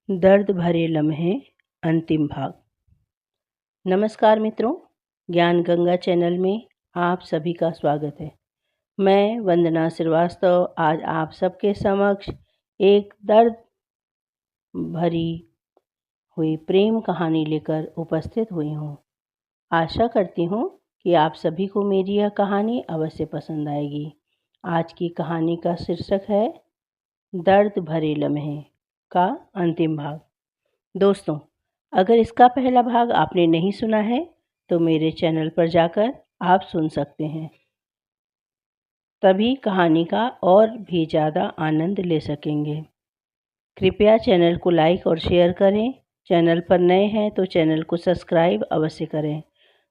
दर्द भरे लम्हे अंतिम भाग। नमस्कार मित्रों, ज्ञान गंगा चैनल में आप सभी का स्वागत है। मैं वंदना श्रीवास्तव आज आप सबके समक्ष एक दर्द भरी हुई प्रेम कहानी लेकर उपस्थित हुई हूँ। आशा करती हूँ कि आप सभी को मेरी यह कहानी अवश्य पसंद आएगी। आज की कहानी का शीर्षक है दर्द भरे लम्हे का अंतिम भाग। दोस्तों, अगर इसका पहला भाग आपने नहीं सुना है तो मेरे चैनल पर जाकर आप सुन सकते हैं, तभी कहानी का और भी ज़्यादा आनंद ले सकेंगे। कृपया चैनल को लाइक और शेयर करें। चैनल पर नए हैं तो चैनल को सब्सक्राइब अवश्य करें।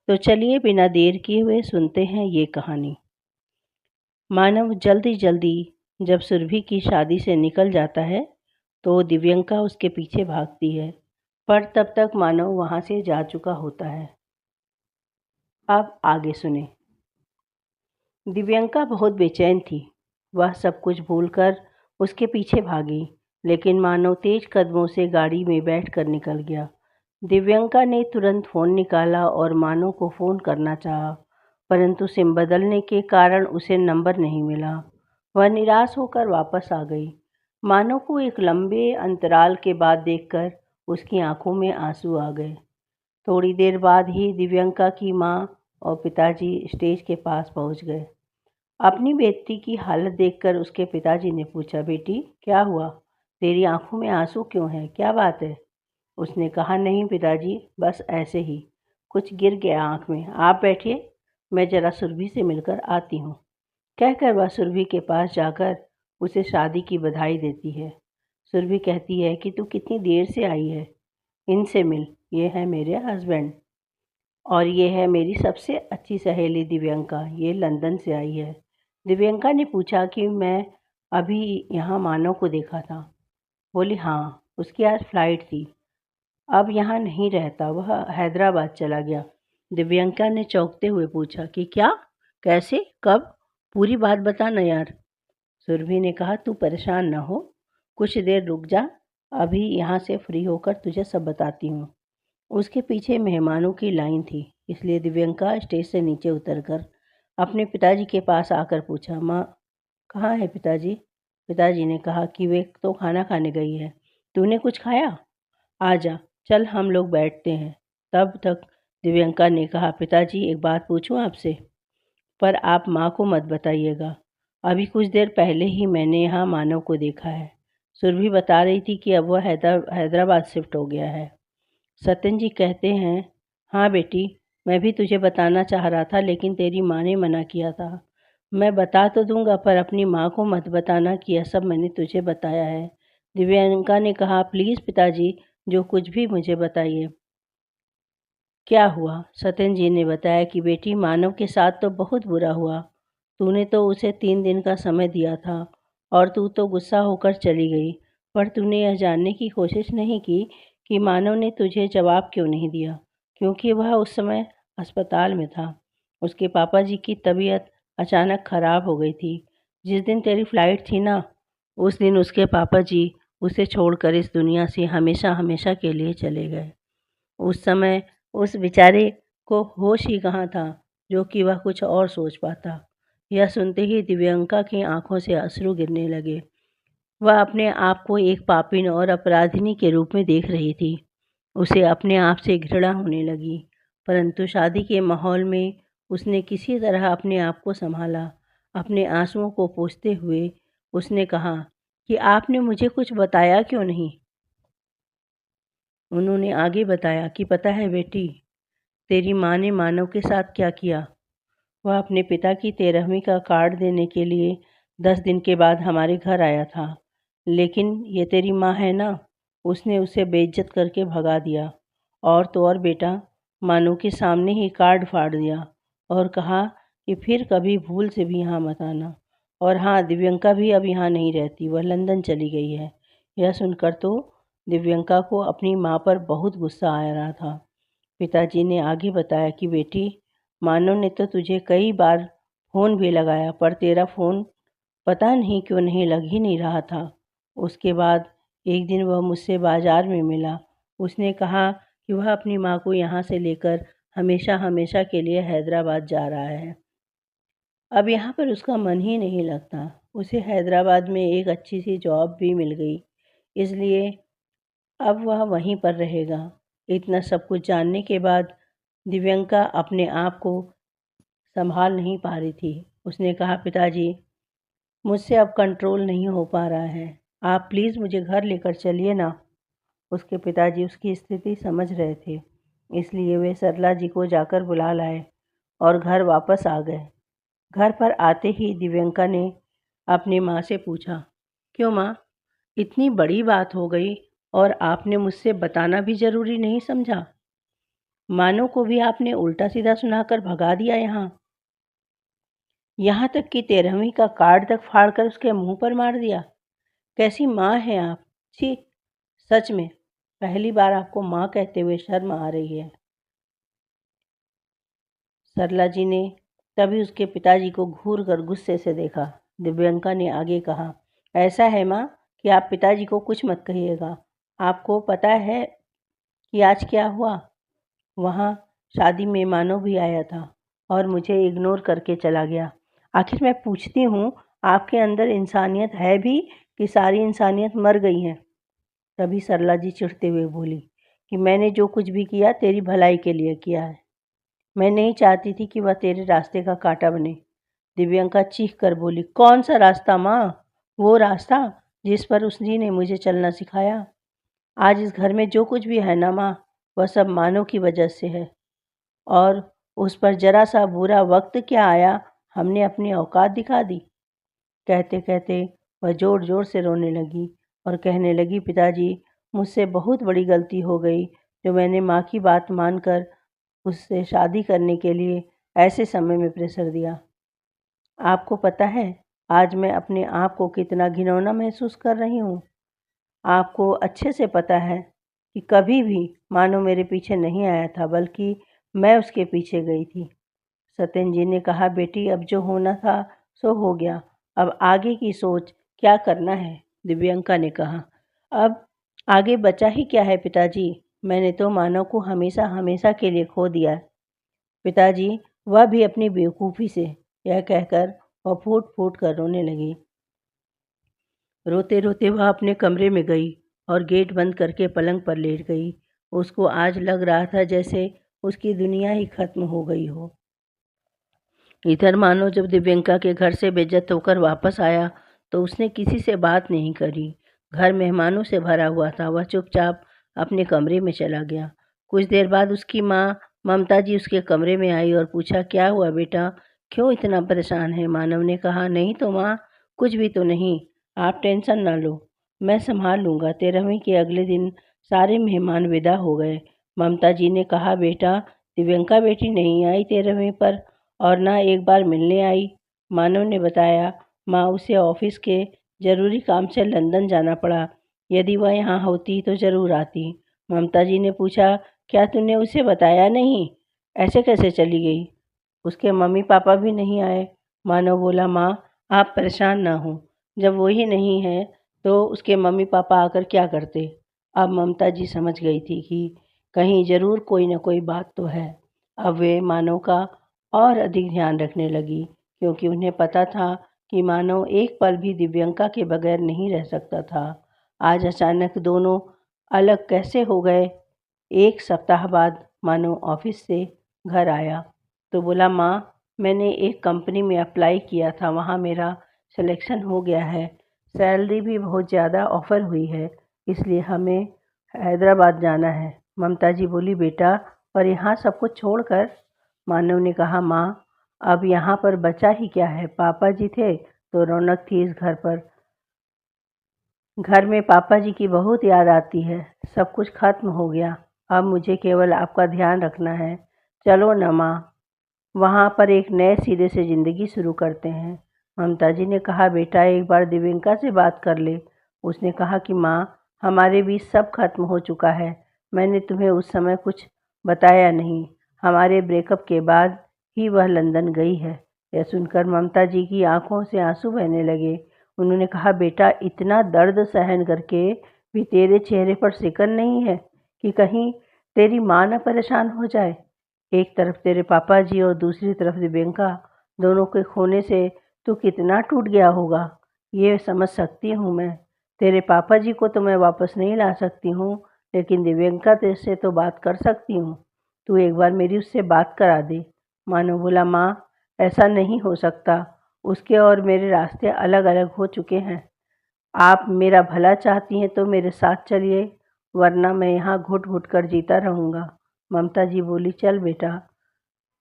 तो चलिए बिना देर किए हुए सुनते हैं ये कहानी। मानव जल्दी जल्दी जब सुरभि की शादी से निकल जाता है तो दिव्यंका उसके पीछे भागती है, पर तब तक मानव वहाँ से जा चुका होता है। अब आगे सुने। दिव्यंका बहुत बेचैन थी। वह सब कुछ भूलकर उसके पीछे भागी, लेकिन मानव तेज कदमों से गाड़ी में बैठकर निकल गया। दिव्यंका ने तुरंत फ़ोन निकाला और मानव को फ़ोन करना चाहा, परंतु सिम बदलने के कारण उसे नंबर नहीं मिला। वह निराश होकर वापस आ गई। मानव को एक लंबे अंतराल के बाद देखकर उसकी आंखों में आंसू आ गए। थोड़ी देर बाद ही दिव्यंका की माँ और पिताजी स्टेज के पास पहुंच गए। अपनी बेटी की हालत देखकर उसके पिताजी ने पूछा, बेटी क्या हुआ? तेरी आंखों में आंसू क्यों हैं? क्या बात है? उसने कहा, नहीं पिताजी, बस ऐसे ही कुछ गिर गया आंख में। आप बैठिए, मैं जरा सुरभि से मिलकर आती हूँ। कहकर वह सुरभि के पास जाकर उसे शादी की बधाई देती है। सुरभि कहती है कि तू कितनी देर से आई है, इनसे मिल, ये है मेरे हस्बैंड और ये है मेरी सबसे अच्छी सहेली दिव्यंका, ये लंदन से आई है। दिव्यंका ने पूछा कि मैं अभी यहाँ मानव को देखा था। बोली, हाँ, उसकी आज फ्लाइट थी, अब यहाँ नहीं रहता, वह हैदराबाद चला गया। दिव्यंका ने चौंकते हुए पूछा कि क्या, कैसे, कब? पूरी बात बता ना यार। सुरभि ने कहा, तू परेशान ना हो, कुछ देर रुक जा, अभी यहाँ से फ्री होकर तुझे सब बताती हूँ। उसके पीछे मेहमानों की लाइन थी, इसलिए दिव्यंका स्टेज से नीचे उतरकर अपने पिताजी के पास आकर पूछा, माँ कहाँ है पिताजी? पिताजी ने कहा कि वे तो खाना खाने गई है। तूने कुछ खाया? आ जा, चल हम लोग बैठते हैं। तब तक दिव्यंका ने कहा, पिताजी एक बात पूछूं आपसे, पर आप माँ को मत बताइएगा। अभी कुछ देर पहले ही मैंने यहाँ मानव को देखा है। सुरभि बता रही थी कि अब वह हैदराबाद शिफ्ट हो गया है। सत्यन जी कहते हैं, हाँ बेटी, मैं भी तुझे बताना चाह रहा था, लेकिन तेरी माँ ने मना किया था। मैं बता तो दूंगा, पर अपनी माँ को मत बताना कि यह सब मैंने तुझे बताया है। दिव्यंका ने कहा, प्लीज़ पिताजी, जो कुछ भी मुझे बताइए। क्या हुआ? सत्यन जी ने बताया कि बेटी, मानव के साथ तो बहुत बुरा हुआ। तूने तो उसे 3 दिन का समय दिया था और तू तो गुस्सा होकर चली गई, पर तूने यह जानने की कोशिश नहीं की कि मानव ने तुझे जवाब क्यों नहीं दिया, क्योंकि वह उस समय अस्पताल में था। उसके पापा जी की तबीयत अचानक खराब हो गई थी। जिस दिन तेरी फ्लाइट थी ना, उस दिन उसके पापा जी उसे छोड़कर इस दुनिया से हमेशा हमेशा के लिए चले गए। उस समय उस बेचारे को होश ही कहाँ था, जो कि वह कुछ और सोच पाता। यह सुनते ही दिव्यंका की आंखों से अश्रु गिरने लगे। वह अपने आप को एक पापिन और अपराधिनी के रूप में देख रही थी। उसे अपने आप से घृणा होने लगी, परंतु शादी के माहौल में उसने किसी तरह अपने आप को संभाला। अपने आंसुओं को पोंछते हुए उसने कहा कि आपने मुझे कुछ बताया क्यों नहीं? उन्होंने आगे बताया कि पता है बेटी, तेरी माँ ने मानव के साथ क्या किया? वह अपने पिता की 13वीं का कार्ड देने के लिए 10 दिन के बाद हमारे घर आया था, लेकिन ये तेरी माँ है ना, उसने उसे बेइज्जत करके भगा दिया। और तो और बेटा, मानव के सामने ही कार्ड फाड़ दिया और कहा कि फिर कभी भूल से भी यहाँ मत आना। और हाँ, दिव्यंका भी अब यहाँ नहीं रहती, वह लंदन चली गई है। यह सुनकर तो दिव्यंका को अपनी माँ पर बहुत गुस्सा आ रहा था। पिताजी ने आगे बताया कि बेटी, मानव ने तो तुझे कई बार फ़ोन भी लगाया, पर तेरा फ़ोन पता नहीं क्यों नहीं लग ही नहीं रहा था। उसके बाद एक दिन वह मुझसे बाजार में मिला। उसने कहा कि वह अपनी माँ को यहाँ से लेकर हमेशा हमेशा के लिए हैदराबाद जा रहा है। अब यहाँ पर उसका मन ही नहीं लगता। उसे हैदराबाद में एक अच्छी सी जॉब भी मिल गई, इसलिए अब वह वहीं पर रहेगा। इतना सब कुछ जानने के बाद दिव्यंका अपने आप को संभाल नहीं पा रही थी। उसने कहा, पिताजी, मुझसे अब कंट्रोल नहीं हो पा रहा है। आप प्लीज़ मुझे घर लेकर चलिए ना। उसके पिताजी उसकी स्थिति समझ रहे थे, इसलिए वे सरला जी को जाकर बुला लाए और घर वापस आ गए। घर पर आते ही दिव्यंका ने अपनी माँ से पूछा, क्यों माँ, इतनी बड़ी बात हो गई और आपने मुझसे बताना भी ज़रूरी नहीं समझा? मानो को भी आपने उल्टा सीधा सुनाकर भगा दिया यहाँ तक कि 13वीं का कार्ड तक फाड़कर उसके मुंह पर मार दिया। कैसी माँ हैं आप? छी, सच में पहली बार आपको माँ कहते हुए शर्म आ रही है। सरला जी ने तभी उसके पिताजी को घूर कर गुस्से से देखा। दिव्यंका ने आगे कहा, ऐसा है माँ कि आप पिताजी को कुछ मत कहिएगा। आपको पता है कि आज क्या हुआ? वहाँ शादी में मानव भी आया था और मुझे इग्नोर करके चला गया। आखिर मैं पूछती हूँ, आपके अंदर इंसानियत है भी कि सारी इंसानियत मर गई है? तभी सरला जी चिढ़ते हुए बोली कि मैंने जो कुछ भी किया तेरी भलाई के लिए किया है। मैं नहीं चाहती थी कि वह तेरे रास्ते का कांटा बने। दिव्यंका चीख कर बोली, कौन सा रास्ता माँ? वो रास्ता जिस पर उसने ने मुझे चलना सिखाया। आज इस घर में जो कुछ भी है ना माँ, वह सब मानव की वजह से है। और उस पर जरा सा बुरा वक्त क्या आया, हमने अपनी औकात दिखा दी। कहते कहते वह जोर जोर से रोने लगी और कहने लगी, पिताजी, मुझसे बहुत बड़ी गलती हो गई जो मैंने माँ की बात मानकर उससे शादी करने के लिए ऐसे समय में प्रेशर दिया। आपको पता है आज मैं अपने आप को कितना घिनौना महसूस कर रही हूँ। आपको अच्छे से पता है कि कभी भी मानो मेरे पीछे नहीं आया था, बल्कि मैं उसके पीछे गई थी। सत्यन जी ने कहा, बेटी, अब जो होना था सो हो गया, अब आगे की सोच क्या करना है? दिव्यंका ने कहा, अब आगे बचा ही क्या है पिताजी? मैंने तो मानव को हमेशा हमेशा के लिए खो दिया। पिताजी, वह भी अपनी बेवकूफ़ी से, यह कहकर वह फूट फूट कर रोने लगी। रोते रोते वह अपने कमरे में गई और गेट बंद करके पलंग पर लेट गई। उसको आज लग रहा था जैसे उसकी दुनिया ही खत्म हो गई हो। इधर मानो जब दिव्यंका के घर से बेइज्जत होकर वापस आया तो उसने किसी से बात नहीं करी। घर मेहमानों से भरा हुआ था। वह चुपचाप अपने कमरे में चला गया। कुछ देर बाद उसकी माँ ममता जी उसके कमरे में आई और पूछा, क्या हुआ बेटा, क्यों इतना परेशान है? मानव ने कहा, नहीं तो माँ, कुछ भी तो नहीं, आप टेंशन ना लो, मैं संभाल लूँगा। 13वीं के अगले दिन सारे मेहमान विदा हो गए। ममता जी ने कहा, बेटा, दिव्यंका बेटी नहीं आई 13वीं पर और ना एक बार मिलने आई। मानव ने बताया, माँ, उसे ऑफिस के ज़रूरी काम से लंदन जाना पड़ा। यदि वह यहाँ होती तो ज़रूर आती। ममता जी ने पूछा, क्या तूने उसे बताया नहीं? ऐसे कैसे चली गई? उसके मम्मी पापा भी नहीं आए। मानव बोला, माँ, आप परेशान ना हो, जब वो ही नहीं है तो उसके मम्मी पापा आकर क्या करते? अब ममता जी समझ गई थी कि कहीं ज़रूर कोई ना कोई बात तो है। अब वे मानव का और अधिक ध्यान रखने लगी, क्योंकि उन्हें पता था कि मानव एक पल भी दिव्यंका के बगैर नहीं रह सकता था। आज अचानक दोनों अलग कैसे हो गए? एक सप्ताह बाद मानव ऑफिस से घर आया तो बोला, माँ, मैंने एक कंपनी में अप्लाई किया था, वहाँ मेरा सिलेक्शन हो गया है, सैलरी भी बहुत ज़्यादा ऑफ़र हुई है, इसलिए हमें हैदराबाद जाना है। ममता जी बोली, बेटा, पर यहाँ सब कुछ छोड़कर? मानव ने कहा, माँ, अब यहाँ पर बचा ही क्या है? पापा जी थे तो रौनक थी इस घर पर। घर में पापा जी की बहुत याद आती है। सब कुछ खत्म हो गया। अब मुझे केवल आपका ध्यान रखना है। चलो ना माँ, वहाँ पर एक नए सिरे से ज़िंदगी शुरू करते हैं। ममता जी ने कहा, बेटा, एक बार दिव्यंका से बात कर ले। उसने कहा कि माँ, हमारे बीच सब खत्म हो चुका है। मैंने तुम्हें उस समय कुछ बताया नहीं। हमारे ब्रेकअप के बाद ही वह लंदन गई है। यह सुनकर ममता जी की आंखों से आंसू बहने लगे। उन्होंने कहा, बेटा, इतना दर्द सहन करके भी तेरे चेहरे पर सिकन नहीं है कि कहीं तेरी माँ न परेशान हो जाए। एक तरफ तेरे पापा जी और दूसरी तरफ दिव्यंका, दोनों के खोने से तू कितना टूट गया होगा, ये समझ सकती हूँ मैं। तेरे पापा जी को तो मैं वापस नहीं ला सकती हूँ, लेकिन दिव्यंका तेरे से तो बात कर सकती हूँ। तू एक बार मेरी उससे बात करा दे। मानो बोला, माँ ऐसा नहीं हो सकता, उसके और मेरे रास्ते अलग अलग हो चुके हैं। आप मेरा भला चाहती हैं तो मेरे साथ चलिए, वरना मैं यहाँ घुट घुट कर जीता रहूँगा। ममता जी बोली, चल बेटा,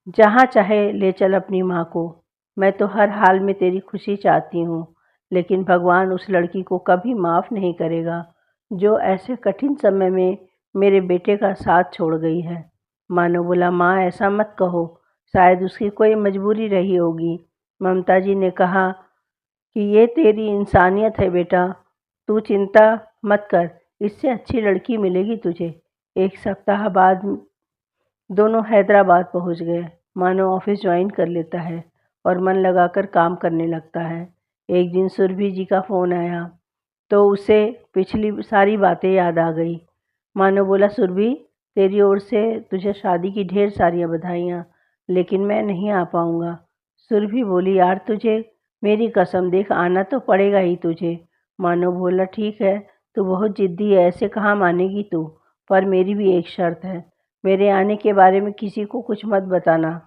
जहाँ चाहे ले चल अपनी माँ को। मैं तो हर हाल में तेरी खुशी चाहती हूँ, लेकिन भगवान उस लड़की को कभी माफ़ नहीं करेगा जो ऐसे कठिन समय में मेरे बेटे का साथ छोड़ गई है। मानो बोला, माँ ऐसा मत कहो, शायद उसकी कोई मजबूरी रही होगी। ममता जी ने कहा कि ये तेरी इंसानियत है बेटा, तू चिंता मत कर, इससे अच्छी लड़की मिलेगी तुझे। एक सप्ताह बाद दोनों हैदराबाद पहुंच गए। मानो ऑफिस ज्वाइन कर लेता है और मन लगाकर काम करने लगता है। एक दिन सुरभि जी का फ़ोन आया तो उसे पिछली सारी बातें याद आ गई। मानो बोला, सुरभि तेरी ओर से तुझे शादी की ढेर सारी बधाइयाँ, लेकिन मैं नहीं आ पाऊँगा। सुरभि बोली, यार तुझे मेरी कसम, देख आना तो पड़ेगा ही तुझे। मानो बोला, ठीक है, तू बहुत ज़िद्दी है, ऐसे कहाँ मानेगी तू, पर मेरी भी एक शर्त है, मेरे आने के बारे में किसी को कुछ मत बताना।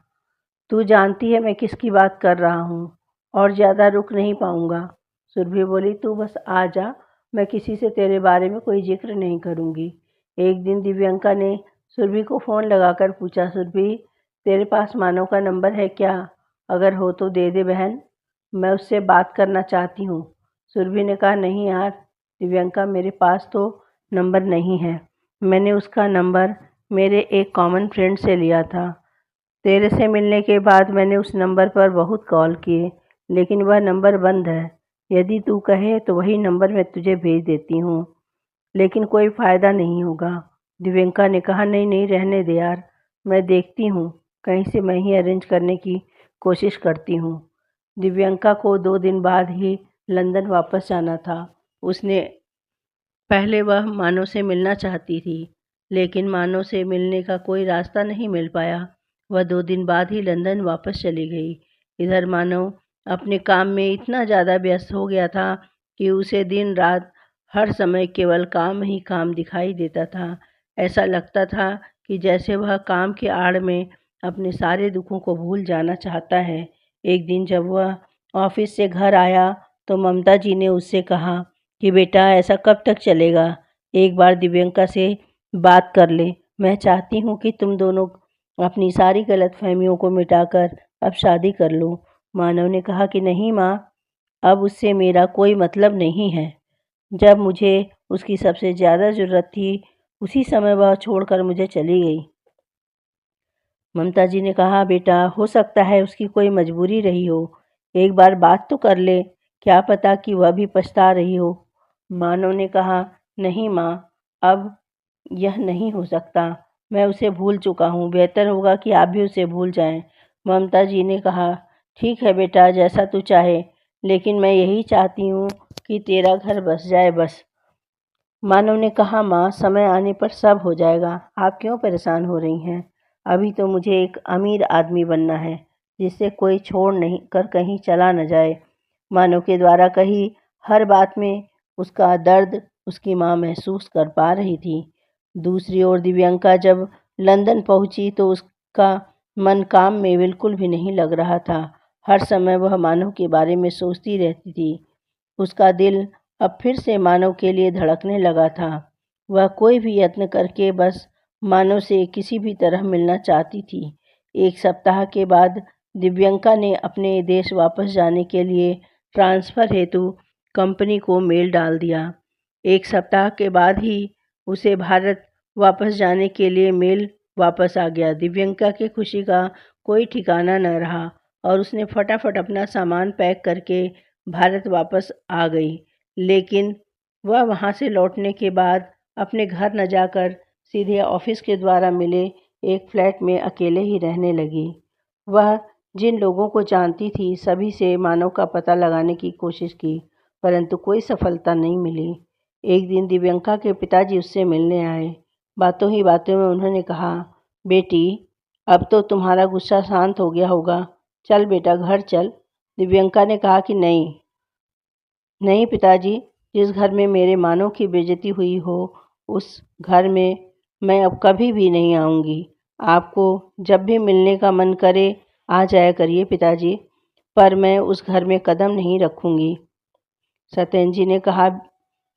तू जानती है मैं किसकी बात कर रहा हूँ, और ज़्यादा रुक नहीं पाऊँगा। सुरभि बोली, तू बस आ जा, मैं किसी से तेरे बारे में कोई जिक्र नहीं करूँगी। एक दिन दिव्यंका ने सुरभि को फ़ोन लगाकर पूछा, सुरभि तेरे पास मानव का नंबर है क्या? अगर हो तो दे दे बहन, मैं उससे बात करना चाहती हूँ। सुरभि ने कहा, नहीं यार दिव्यंका, मेरे पास तो नंबर नहीं है, मैंने उसका नंबर मेरे एक कॉमन फ्रेंड से लिया था। तेरे से मिलने के बाद मैंने उस नंबर पर बहुत कॉल किए, लेकिन वह नंबर बंद है। यदि तू कहे तो वही नंबर मैं तुझे भेज देती हूँ, लेकिन कोई फ़ायदा नहीं होगा। दिव्यंका ने कहा, नहीं नहीं रहने दे यार, मैं देखती हूँ, कहीं से मैं ही अरेंज करने की कोशिश करती हूँ। दिव्यंका को 2 दिन बाद ही लंदन वापस जाना था। उसने पहले वह मानो से मिलना चाहती थी, लेकिन मानो से मिलने का कोई रास्ता नहीं मिल पाया। वह 2 दिन बाद ही लंदन वापस चली गई। इधर मानो अपने काम में इतना ज़्यादा व्यस्त हो गया था कि उसे दिन रात हर समय केवल काम ही काम दिखाई देता था। ऐसा लगता था कि जैसे वह काम की आड़ में अपने सारे दुखों को भूल जाना चाहता है। एक दिन जब वह ऑफिस से घर आया तो ममता जी ने उससे कहा कि बेटा ऐसा कब तक चलेगा, एक बार दिव्यंका से बात कर ले। मैं चाहती हूँ कि तुम दोनों अपनी सारी गलतफहमियों को मिटाकर अब शादी कर लो। मानव ने कहा कि नहीं माँ, अब उससे मेरा कोई मतलब नहीं है। जब मुझे उसकी सबसे ज़्यादा ज़रूरत थी, उसी समय वह छोड़कर मुझे चली गई। ममता जी ने कहा, बेटा हो सकता है उसकी कोई मजबूरी रही हो, एक बार बात तो कर ले, क्या पता कि वह भी पछता रही हो। मानव ने कहा, नहीं माँ, अब यह नहीं हो सकता, मैं उसे भूल चुका हूँ, बेहतर होगा कि आप भी उसे भूल जाएं। ममता जी ने कहा, ठीक है बेटा, जैसा तू चाहे, लेकिन मैं यही चाहती हूँ कि तेरा घर बस जाए बस। मानव ने कहा, माँ समय आने पर सब हो जाएगा, आप क्यों परेशान हो रही हैं? अभी तो मुझे एक अमीर आदमी बनना है, जिससे कोई छोड़ नहीं कर कहीं चला न जाए। मानव के द्वारा कही हर बात में उसका दर्द उसकी माँ महसूस कर पा रही थी। दूसरी ओर दिव्यंका जब लंदन पहुंची तो उसका मन काम में बिल्कुल भी नहीं लग रहा था। हर समय वह मानव के बारे में सोचती रहती थी। उसका दिल अब फिर से मानव के लिए धड़कने लगा था। वह कोई भी यत्न करके बस मानव से किसी भी तरह मिलना चाहती थी। एक सप्ताह के बाद दिव्यंका ने अपने देश वापस जाने के लिए ट्रांसफ़र हेतु कंपनी को मेल डाल दिया। एक सप्ताह के बाद ही उसे भारत वापस जाने के लिए मेल वापस आ गया। दिव्यंका की खुशी का कोई ठिकाना न रहा और उसने फटाफट अपना सामान पैक करके भारत वापस आ गई। लेकिन वह वहाँ से लौटने के बाद अपने घर न जाकर सीधे ऑफिस के द्वारा मिले एक फ्लैट में अकेले ही रहने लगी। वह जिन लोगों को जानती थी सभी से मानव का पता लगाने की कोशिश की, परंतु कोई सफलता नहीं मिली। एक दिन दिव्यंका के पिताजी उससे मिलने आए। बातों ही बातों में उन्होंने कहा, बेटी, अब तो तुम्हारा गुस्सा शांत हो गया होगा, चल बेटा घर चल। दिव्यंका ने कहा कि नहीं, नहीं पिताजी, जिस घर में मेरे मानव की बेइज्जती हुई हो, उस घर में मैं अब कभी भी नहीं आऊँगी। आपको जब भी मिलने का मन करे आ जाया करिए पिताजी, पर मैं उस घर में कदम नहीं रखूँगी। सत्येंद्र जी ने कहा,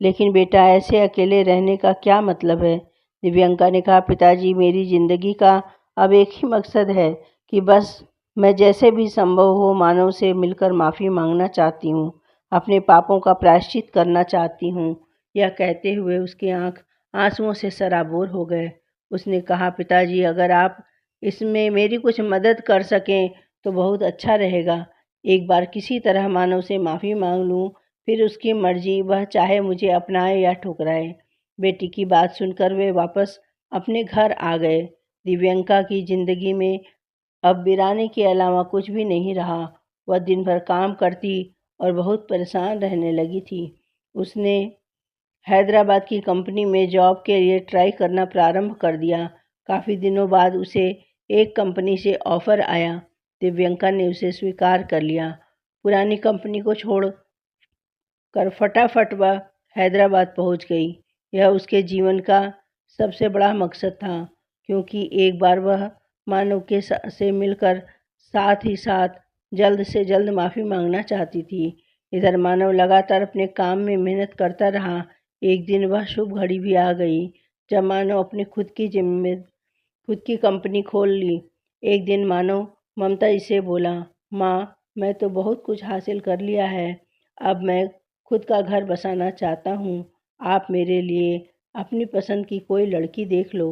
लेकिन बेटा ऐसे अकेले रहने का क्या मतलब है? दिव्यंका ने कहा, पिताजी, मेरी ज़िंदगी का अब एक ही मकसद है कि बस मैं जैसे भी संभव हो मानव से मिलकर माफ़ी मांगना चाहती हूँ, अपने पापों का प्रायश्चित करना चाहती हूँ। यह कहते हुए उसकी आंख आंसुओं से सराबोर हो गए। उसने कहा, पिताजी, अगर आप इसमें मेरी कुछ मदद कर सकें तो बहुत अच्छा रहेगा। एक बार किसी तरह मानव से माफ़ी मांग लूँ, फिर उसकी मर्जी, वह चाहे मुझे अपनाए या ठुकराए। बेटी की बात सुनकर वे वापस अपने घर आ गए। दिव्यंका की जिंदगी में अब वीराने के अलावा कुछ भी नहीं रहा। वह दिन भर काम करती और बहुत परेशान रहने लगी थी। उसने हैदराबाद की कंपनी में जॉब के लिए ट्राई करना प्रारंभ कर दिया। काफ़ी दिनों बाद उसे एक कंपनी से ऑफ़र आया। दिव्यंका ने उसे स्वीकार कर लिया। पुरानी कंपनी को छोड़ कर फटाफट वह हैदराबाद पहुंच गई। यह उसके जीवन का सबसे बड़ा मकसद था, क्योंकि एक बार वह मानव के से मिलकर साथ ही साथ जल्द से जल्द माफ़ी मांगना चाहती थी। इधर मानव लगातार अपने काम में मेहनत करता रहा। एक दिन वह शुभ घड़ी भी आ गई जब मानव अपनी खुद की कंपनी खोल ली। एक दिन मानव ममता जी से बोला, माँ, मैं तो बहुत कुछ हासिल कर लिया है, अब मैं खुद का घर बसाना चाहता हूँ। आप मेरे लिए अपनी पसंद की कोई लड़की देख लो।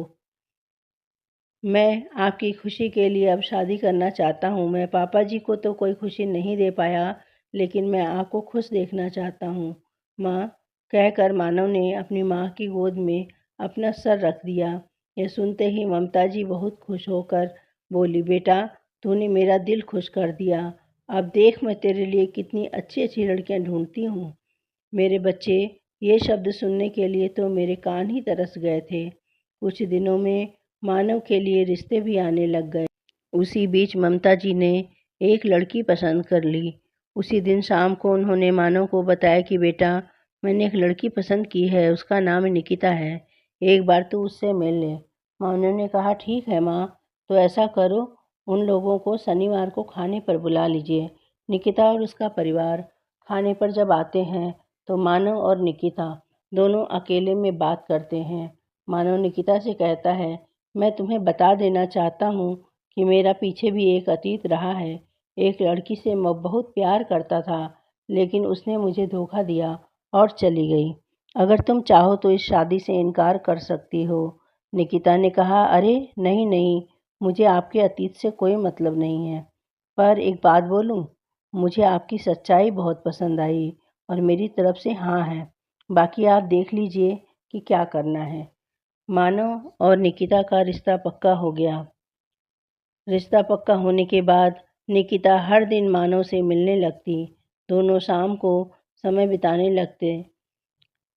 मैं आपकी खुशी के लिए अब शादी करना चाहता हूँ। मैं पापा जी को तो कोई खुशी नहीं दे पाया, लेकिन मैं आपको खुश देखना चाहता हूँ। माँ, कहकर मानव ने अपनी माँ की गोद में अपना सर रख दिया। यह सुनते ही ममता जी बहुत खुश होकर बोली, बेटा, तूने मेरा दिल खुश कर दिया। अब देख मैं तेरे लिए कितनी अच्छी अच्छी लड़कियाँ ढूंढती हूँ। मेरे बच्चे, ये शब्द सुनने के लिए तो मेरे कान ही तरस गए थे। कुछ दिनों में मानव के लिए रिश्ते भी आने लग गए। उसी बीच ममता जी ने एक लड़की पसंद कर ली। उसी दिन शाम को उन्होंने मानव को बताया कि बेटा, मैंने एक लड़की पसंद की है, उसका नाम निकिता है, एक बार तो उससे मिल ले। मानव ने कहा, ठीक है माँ, तो ऐसा करो, उन लोगों को शनिवार को खाने पर बुला लीजिए। निकिता और उसका परिवार खाने पर जब आते हैं तो मानव और निकिता दोनों अकेले में बात करते हैं। मानव निकिता से कहता है, मैं तुम्हें बता देना चाहता हूँ कि मेरा पीछे भी एक अतीत रहा है। एक लड़की से मैं बहुत प्यार करता था, लेकिन उसने मुझे धोखा दिया और चली गई। अगर तुम चाहो तो इस शादी से इनकार कर सकती हो। निकिता ने कहा, अरे नहीं नहीं, मुझे आपके अतीत से कोई मतलब नहीं है। पर एक बात बोलूं, मुझे आपकी सच्चाई बहुत पसंद आई और मेरी तरफ से हाँ है। बाकी आप देख लीजिए कि क्या करना है। मानव और निकिता का रिश्ता पक्का हो गया। रिश्ता पक्का होने के बाद निकिता हर दिन मानव से मिलने लगती। दोनों शाम को समय बिताने लगते।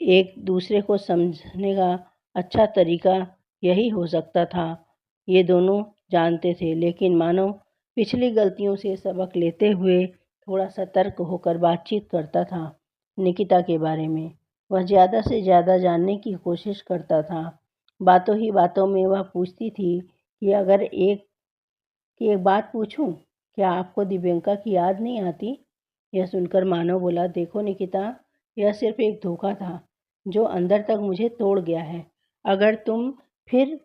एक दूसरे को समझने का अच्छा तरीका यही हो सकता था, ये दोनों जानते थे। लेकिन मानव पिछली गलतियों से सबक लेते हुए थोड़ा सतर्क होकर बातचीत करता था। निकिता के बारे में वह ज़्यादा से ज़्यादा जानने की कोशिश करता था। बातों ही बातों में वह पूछती थी कि अगर एक बात पूछूं, क्या आपको दिव्यंका की याद नहीं आती? यह सुनकर मानव बोला, देखो निकिता, यह सिर्फ एक धोखा था जो अंदर तक मुझे तोड़ गया है। अगर तुम फिर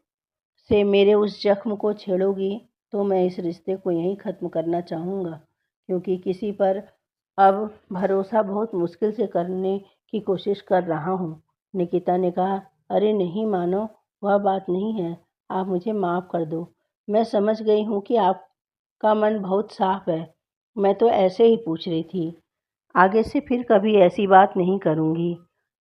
से मेरे उस जख्म को छेड़ोगी तो मैं इस रिश्ते को यहीं ख़त्म करना चाहूँगा, क्योंकि किसी पर अब भरोसा बहुत मुश्किल से करने की कोशिश कर रहा हूँ। निकिता ने कहा, अरे नहीं मानो, वह बात नहीं है, आप मुझे माफ़ कर दो। मैं समझ गई हूँ कि आपका मन बहुत साफ है। मैं तो ऐसे ही पूछ रही थी। आगे से फिर कभी ऐसी बात नहीं करूँगी।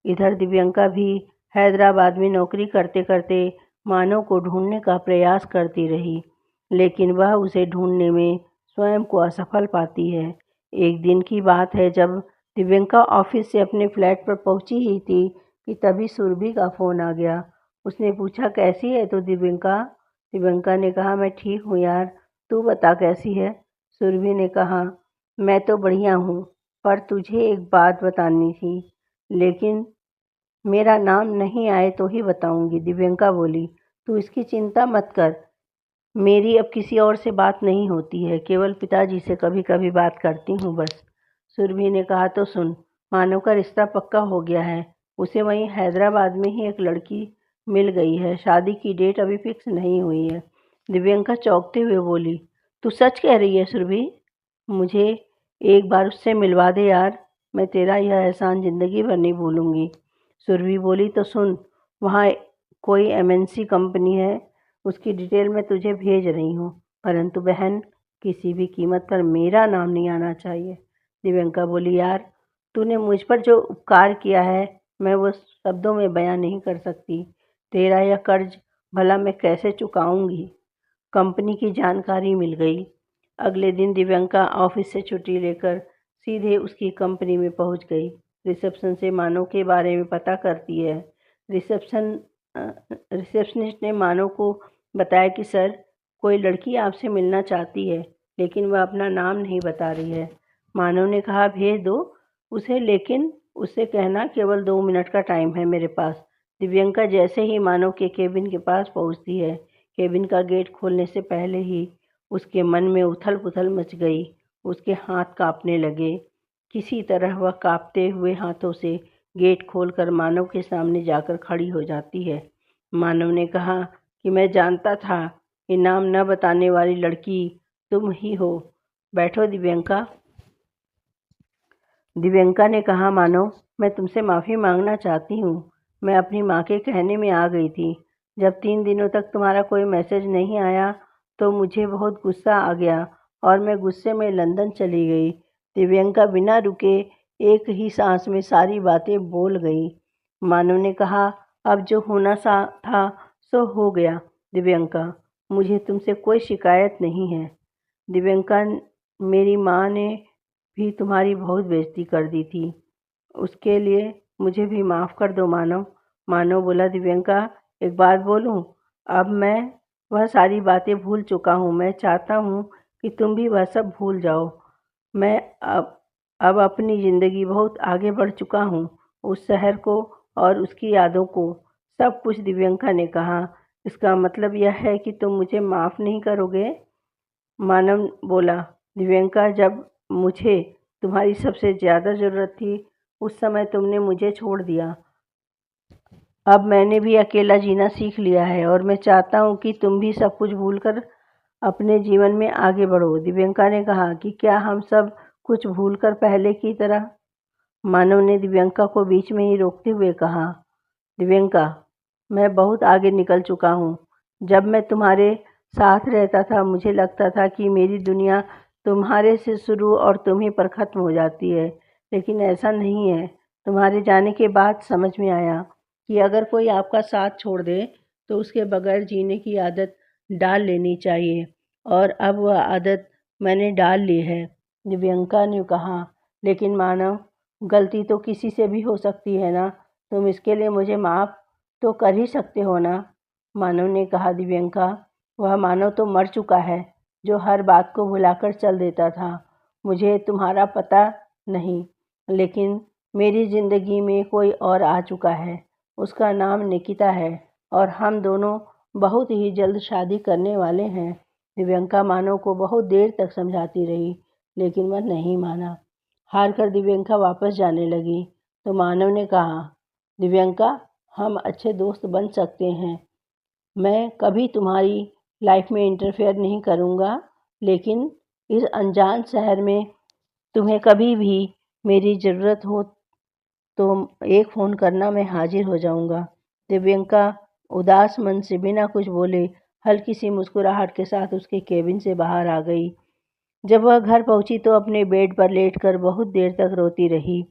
इधर दिव्यंका भी हैदराबाद में नौकरी करते करते मानव को ढूंढने का प्रयास करती रही, लेकिन वह उसे ढूंढने में स्वयं को असफल पाती है। एक दिन की बात है जब दिव्यंका ऑफिस से अपने फ्लैट पर पहुंची ही थी कि तभी सुरभि का फ़ोन आ गया। उसने पूछा, कैसी है तो दिव्यंका? दिव्यंका ने कहा, मैं ठीक हूँ यार, तू बता कैसी है? सुरभि ने कहा, मैं तो बढ़िया हूँ, पर तुझे एक बात बतानी थी, लेकिन मेरा नाम नहीं आए तो ही बताऊंगी। दिव्यंका बोली, तू इसकी चिंता मत कर, मेरी अब किसी और से बात नहीं होती है, केवल पिताजी से कभी कभी बात करती हूँ बस। सुरभि ने कहा, तो सुन, मानव का रिश्ता पक्का हो गया है। उसे वहीं हैदराबाद में ही एक लड़की मिल गई है। शादी की डेट अभी फिक्स नहीं हुई है। दिव्यंका चौंकते हुए बोली, तू सच कह रही है सुरभि? मुझे एक बार उससे मिलवा दे यार, मैं तेरा यह एहसान जिंदगी भर नहीं भूलूंगी। सुरभि बोली, तो सुन, वहाँ कोई एमएनसी कंपनी है, उसकी डिटेल मैं तुझे भेज रही हूँ, परंतु बहन, किसी भी कीमत पर मेरा नाम नहीं आना चाहिए। दिव्यंका बोली, यार तूने मुझ पर जो उपकार किया है, मैं वो शब्दों में बयां नहीं कर सकती। तेरा यह कर्ज भला मैं कैसे चुकाऊंगी? कंपनी की जानकारी मिल गई। अगले दिन दिव्यंका ऑफिस से छुट्टी लेकर सीधे उसकी कंपनी में पहुंच गई। रिसेप्शन से मानव के बारे में पता करती है। रिसेप्शनिस्ट ने मानव को बताया कि सर, कोई लड़की आपसे मिलना चाहती है, लेकिन वह अपना नाम नहीं बता रही है। मानव ने कहा, भेज दो उसे, लेकिन उससे कहना केवल 2 मिनट का टाइम है मेरे पास। दिव्यंका जैसे ही मानव के केबिन के पास पहुंचती है, केबिन का गेट खोलने से पहले ही उसके मन में उथल पुथल मच गई। उसके हाथ कांपने लगे। किसी तरह वह कांपते हुए हाथों से गेट खोलकर मानव के सामने जाकर खड़ी हो जाती है। मानव ने कहा कि मैं जानता था कि नाम न बताने वाली लड़की तुम ही हो। बैठो दिव्यंका। दिव्यंका ने कहा, मानव, मैं तुमसे माफ़ी मांगना चाहती हूँ। मैं अपनी माँ के कहने में आ गई थी। जब 3 दिनों तक तुम्हारा कोई मैसेज नहीं आया तो मुझे बहुत गुस्सा आ गया और मैं गुस्से में लंदन चली गई। दिव्यंका बिना रुके एक ही सांस में सारी बातें बोल गई। मानव ने कहा, अब जो होना सा था सो हो गया। दिव्यंका, मुझे तुमसे कोई शिकायत नहीं है। दिव्यंका, मेरी माँ ने भी तुम्हारी बहुत बेइज्जती कर दी थी, उसके लिए मुझे भी माफ़ कर दो मानव। मानव बोला, दिव्यंका, एक बात बोलूं? अब मैं वह सारी बातें भूल चुका हूँ। मैं चाहता हूँ कि तुम भी वह सब भूल जाओ। मैं अब अपनी ज़िंदगी बहुत आगे बढ़ चुका हूँ। उस शहर को और उसकी यादों को, सब कुछ। दिव्यंका ने कहा, इसका मतलब यह है कि तुम मुझे माफ़ नहीं करोगे? मानव बोला, दिव्यंका, जब मुझे तुम्हारी सबसे ज़्यादा ज़रूरत थी, उस समय तुमने मुझे छोड़ दिया। अब मैंने भी अकेला जीना सीख लिया है और मैं चाहता हूँ कि तुम भी सब कुछ भूलकर अपने जीवन में आगे बढ़ो। दिव्यंका ने कहा कि क्या हम सब कुछ भूलकर पहले की तरह? मानव ने दिव्यंका को बीच में ही रोकते हुए कहा, दिव्यंका, मैं बहुत आगे निकल चुका हूँ। जब मैं तुम्हारे साथ रहता था मुझे लगता था कि मेरी दुनिया तुम्हारे से शुरू और तुम्हीं पर ख़त्म हो जाती है, लेकिन ऐसा नहीं है। तुम्हारे जाने के बाद समझ में आया कि अगर कोई आपका साथ छोड़ दे तो उसके बगैर जीने की आदत डाल लेनी चाहिए, और अब वह आदत मैंने डाल ली है। दिव्यंका ने कहा, लेकिन मानव, गलती तो किसी से भी हो सकती है ना? तुम इसके लिए मुझे माफ़ तो कर ही सकते हो ना? मानव ने कहा, दिव्यंका, वह मानव तो मर चुका है जो हर बात को भुलाकर चल देता था। मुझे तुम्हारा पता नहीं, लेकिन मेरी ज़िंदगी में कोई और आ चुका है। उसका नाम निकिता है और हम दोनों बहुत ही जल्द शादी करने वाले हैं। दिव्यंका मानव को बहुत देर तक समझाती रही, लेकिन वह नहीं माना। हार कर दिव्यंका वापस जाने लगी तो मानव ने कहा, दिव्यंका, हम अच्छे दोस्त बन सकते हैं। मैं कभी तुम्हारी लाइफ में इंटरफेयर नहीं करूँगा, लेकिन इस अनजान शहर में तुम्हें कभी भी मेरी ज़रूरत हो तो एक फ़ोन करना, मैं हाजिर हो जाऊँगा। दिव्यंका उदास मन से बिना कुछ बोले हल्की सी मुस्कुराहट के साथ उसके केबिन से बाहर आ गई। जब वह घर पहुंची तो अपने बेड पर लेटकर बहुत देर तक रोती रही।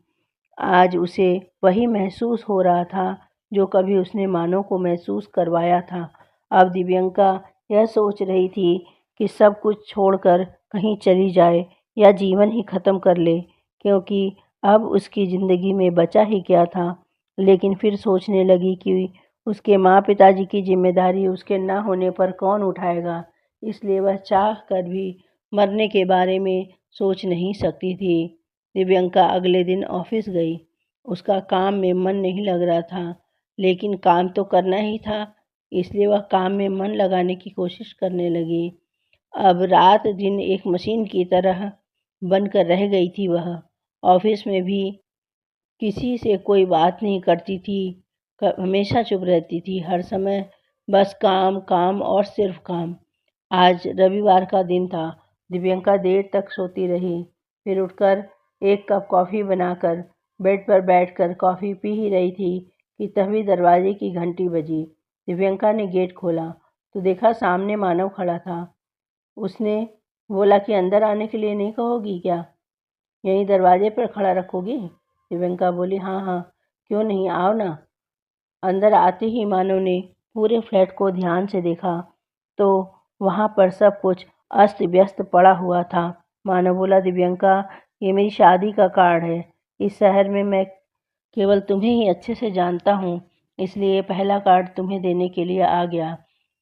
आज उसे वही महसूस हो रहा था जो कभी उसने मानव को महसूस करवाया था। अब दिव्यंका यह सोच रही थी कि सब कुछ छोड़कर कहीं चली जाए या जीवन ही ख़त्म कर ले, क्योंकि अब उसकी ज़िंदगी में बचा ही क्या था। लेकिन फिर सोचने लगी कि उसके माँ पिताजी की जिम्मेदारी उसके न होने पर कौन उठाएगा, इसलिए वह चाह कर भी मरने के बारे में सोच नहीं सकती थी। दिव्यंका अगले दिन ऑफिस गई। उसका काम में मन नहीं लग रहा था, लेकिन काम तो करना ही था, इसलिए वह काम में मन लगाने की कोशिश करने लगी। अब रात दिन एक मशीन की तरह बनकर रह गई थी वह। ऑफिस में भी किसी से कोई बात नहीं करती थी, हमेशा चुप रहती थी, हर समय बस काम काम और सिर्फ काम। आज रविवार का दिन था। दिव्यंका देर तक सोती रही, फिर उठकर एक कप कॉफ़ी बनाकर बेड पर बैठकर कॉफ़ी पी ही रही थी कि तभी दरवाजे की घंटी बजी। दिव्यंका ने गेट खोला तो देखा सामने मानव खड़ा था। उसने बोला कि अंदर आने के लिए नहीं कहोगी क्या, यहीं दरवाजे पर खड़ा रखोगी? दिव्यंका बोली, हाँ हाँ, क्यों नहीं, आओ ना। अंदर आते ही मानव ने पूरे फ्लैट को ध्यान से देखा तो वहाँ पर सब कुछ अस्त व्यस्त पड़ा हुआ था। मानव बोला, दिव्यंका, ये मेरी शादी का कार्ड है। इस शहर में मैं केवल तुम्हें ही अच्छे से जानता हूँ, इसलिए पहला कार्ड तुम्हें देने के लिए आ गया।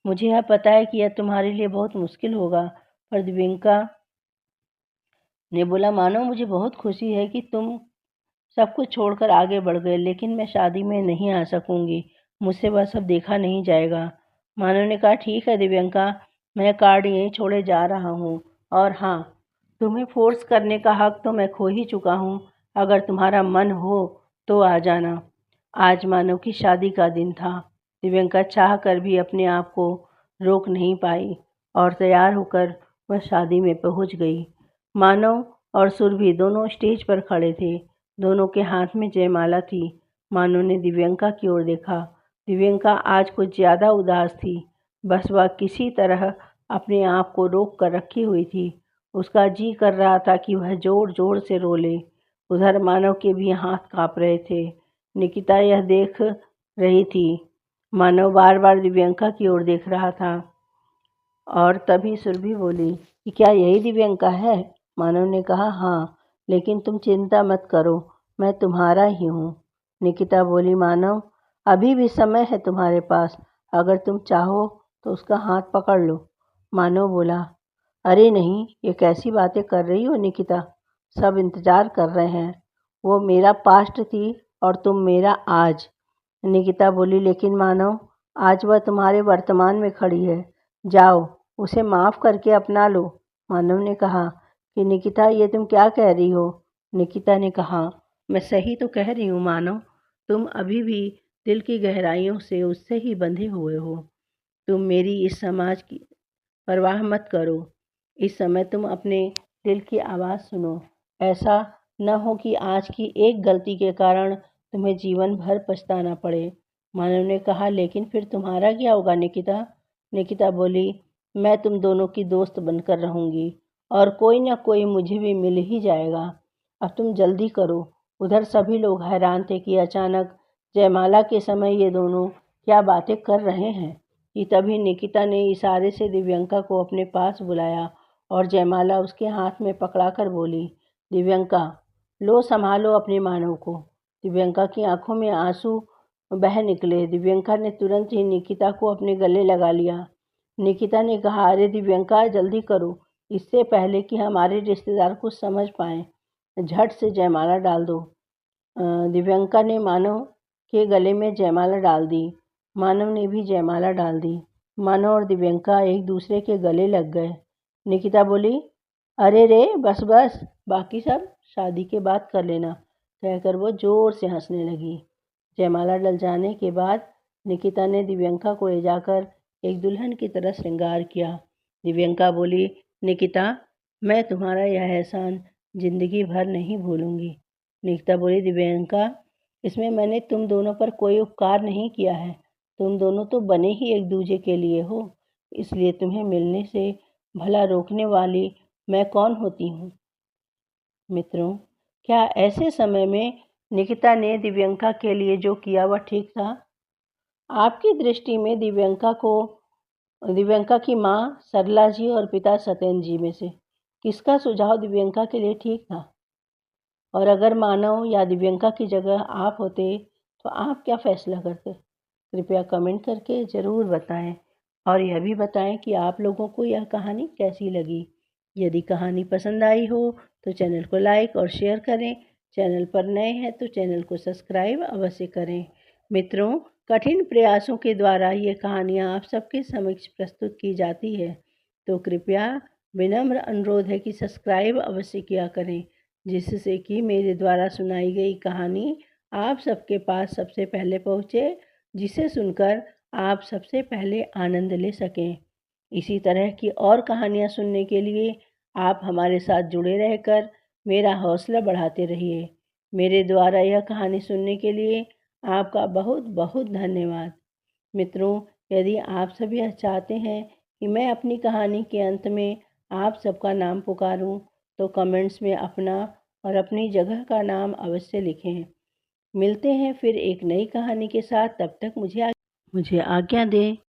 मुझे यह पता है कि यह तुम्हारे लिए बहुत मुश्किल होगा, पर दिव्यंका ने बोला, मानो मुझे बहुत खुशी है कि तुम सब कुछ छोड़कर आगे बढ़ गए, लेकिन मैं शादी में नहीं आ सकूंगी। मुझसे वह सब देखा नहीं जाएगा। मानव ने कहा, ठीक है दिव्यंका, मैं कार्ड यहीं छोड़े जा रहा हूँ। और हाँ, तुम्हें फोर्स करने का हक तो मैं खो ही चुका हूँ। अगर तुम्हारा मन हो तो आ जाना। आज मानव की शादी का दिन था। दिव्यंका चाह कर भी अपने आप को रोक नहीं पाई और तैयार होकर वह शादी में पहुंच गई। मानव और सुरभि दोनों स्टेज पर खड़े थे। दोनों के हाथ में जयमाला थी। मानव ने दिव्यंका की ओर देखा। दिव्यंका आज कुछ ज्यादा उदास थी। बस वह किसी तरह अपने आप को रोक कर रखी हुई थी। उसका जी कर रहा था कि वह जोर जोर से रो ले। उधर मानव के भी हाथ कांप रहे थे। निकिता यह देख रही थी। मानव बार बार दिव्यंका की ओर देख रहा था और तभी सुरभि बोली कि क्या यही दिव्यंका है? मानव ने कहा, हाँ, लेकिन तुम चिंता मत करो, मैं तुम्हारा ही हूँ। निकिता बोली, मानव, अभी भी समय है तुम्हारे पास, अगर तुम चाहो तो उसका हाथ पकड़ लो। मानव बोला, अरे नहीं, ये कैसी बातें कर रही हो निकिता, सब इंतजार कर रहे हैं। वो मेरा पास्ट थी और तुम मेरा आज। निकिता बोली, लेकिन मानव, आज वह तुम्हारे वर्तमान में खड़ी है, जाओ उसे माफ करके अपना लो। मानव ने कहा कि निकिता, ये तुम क्या कह रही हो? निकिता ने कहा, मैं सही तो कह रही हूँ मानव, तुम अभी भी दिल की गहराइयों से उससे ही बंधे हुए हो। तुम मेरी इस समाज की परवाह मत करो। इस समय तुम अपने दिल की आवाज़ सुनो। ऐसा न हो कि आज की एक गलती के कारण तुम्हें जीवन भर पछताना पड़े। मानव ने कहा, लेकिन फिर तुम्हारा क्या होगा निकिता? निकिता बोली, मैं तुम दोनों की दोस्त बनकर रहूंगी और कोई ना कोई मुझे भी मिल ही जाएगा। अब तुम जल्दी करो। उधर सभी लोग हैरान थे कि अचानक जयमाला के समय ये दोनों क्या बातें कर रहे हैं। कि तभी निकिता ने इशारे से दिव्यंका को अपने पास बुलाया और जयमाला उसके हाथ में पकड़ाकर बोली, दिव्यंका, लो संभालो अपने मानव को। दिव्यंका की आंखों में आंसू बह निकले। दिव्यंका ने तुरंत ही निकिता को अपने गले लगा लिया। निकिता ने कहा, अरे दिव्यंका, जल्दी करो, इससे पहले कि हमारे रिश्तेदार कुछ समझ पाए, झट से जयमाला डाल दो। दिव्यंका ने मानव के गले में जयमाला डाल दी। मानव ने भी जयमाला डाल दी। मानव और दिव्यंका एक दूसरे के गले लग गए। निकिता बोली, अरे रे, बस बस, बाकी सब शादी के बाद कर लेना, कहकर वो जोर से हंसने लगी। जयमाला डल जाने के बाद निकिता ने दिव्यंका को ले जाकर एक दुल्हन की तरह श्रृंगार किया। दिव्यंका बोली, निकिता, मैं तुम्हारा यह एहसान जिंदगी भर नहीं भूलूंगी। निकिता बोली, दिव्यंका, इसमें मैंने तुम दोनों पर कोई उपकार नहीं किया है। तुम दोनों तो बने ही एक दूसरे के लिए हो, इसलिए तुम्हें मिलने से भला रोकने वाली मैं कौन होती हूँ? मित्रों, क्या ऐसे समय में निकिता ने दिव्यंका के लिए जो किया वह ठीक था? आपकी दृष्टि में दिव्यंका की माँ सरला जी और पिता सत्येंद्र जी में से किसका सुझाव दिव्यंका के लिए ठीक था? और अगर मानव या दिव्यंका की जगह आप होते तो आप क्या फ़ैसला करते? कृपया कमेंट करके ज़रूर बताएं और यह भी बताएं कि आप लोगों को यह कहानी कैसी लगी। यदि कहानी पसंद आई हो तो चैनल को लाइक और शेयर करें। चैनल पर नए हैं तो चैनल को सब्सक्राइब अवश्य करें। मित्रों, कठिन प्रयासों के द्वारा ये कहानियाँ आप सबके समक्ष प्रस्तुत की जाती है, तो कृपया विनम्र अनुरोध है कि सब्सक्राइब अवश्य किया करें, जिससे कि मेरे द्वारा सुनाई गई कहानी आप सबके पास सबसे पहले पहुँचे, जिसे सुनकर आप सबसे पहले आनंद ले सकें। इसी तरह की और कहानियाँ सुनने के लिए आप हमारे साथ जुड़े रहकर मेरा हौसला बढ़ाते रहिए। मेरे द्वारा यह कहानी सुनने के लिए आपका बहुत बहुत धन्यवाद। मित्रों, यदि आप सभी यह चाहते हैं कि मैं अपनी कहानी के अंत में आप सबका नाम पुकारूं, तो कमेंट्स में अपना और अपनी जगह का नाम अवश्य लिखें। मिलते हैं फिर एक नई कहानी के साथ। तब तक मुझे आज्ञा दें।